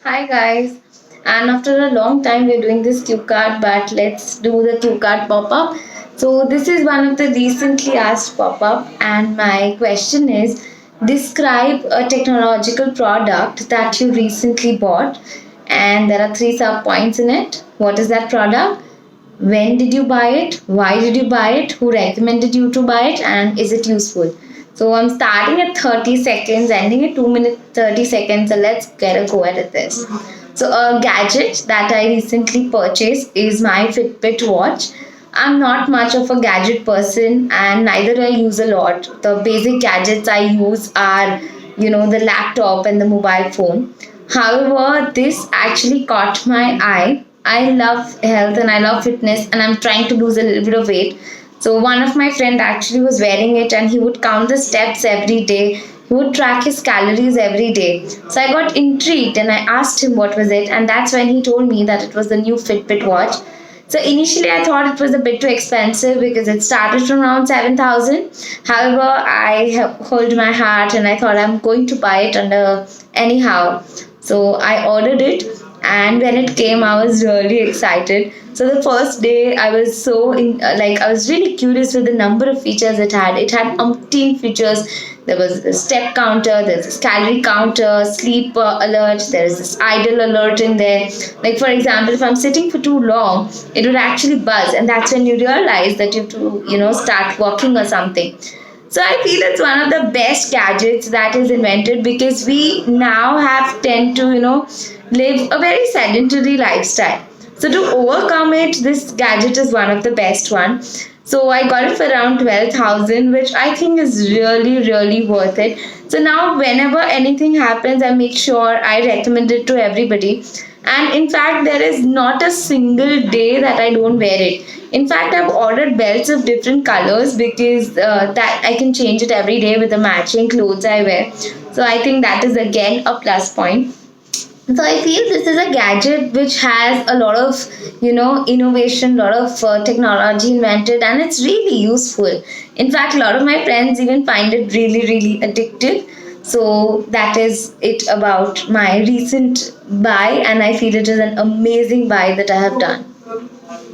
Hi guys, and after a long time we're doing this cue card, but let's do the cue card pop up. So, this is one of the recently asked pop up, and my question is describe a technological product that you recently bought, and there are three sub points in it. What is that product? When did you buy it? Why did you buy it? Who recommended you to buy it? And is it useful? So I'm starting at 30 seconds, ending at 2 minutes 30 seconds. So let's get a go at this. So a gadget that I recently purchased is my Fitbit watch. I'm not much of a gadget person and neither I use a lot. The basic gadgets I use are, the laptop and the mobile phone. However, this actually caught my eye. I love health and I love fitness and I'm trying to lose a little bit of weight. So one of my friend actually was wearing it and he would count the steps every day. He would track his calories every day. So I got intrigued and I asked him what was it, and that's when he told me that it was the new Fitbit watch. So initially I thought it was a bit too expensive because it started from around 7,000. However, I held my heart and I thought I'm going to buy it under anyhow. So I ordered it, and when it came I was really excited. So the first day I was I was really curious with the number of features it had. It had umpteen features. There was a step counter, there's this calorie counter, sleep alert, there's this idle alert in there. Like for example, if I'm sitting for too long, it would actually buzz, and that's when you realize that you have to, start walking or something. So I feel it's one of the best gadgets that is invented because we now have tend to, live a very sedentary lifestyle. So to overcome it, this gadget is one of the best one. So I got it for around 12,000, which I think is really, really worth it. So now whenever anything happens, I make sure I recommend it to everybody. And in fact, there is not a single day that I don't wear it. In fact, I've ordered belts of different colors because that I can change it every day with the matching clothes I wear. So I think that is again a plus point. So I feel this is a gadget which has a lot of, innovation, a lot of technology invented, and it's really useful. In fact, a lot of my friends even find it really, really addictive. So that is it about my recent buy, and I feel it is an amazing buy that I have done.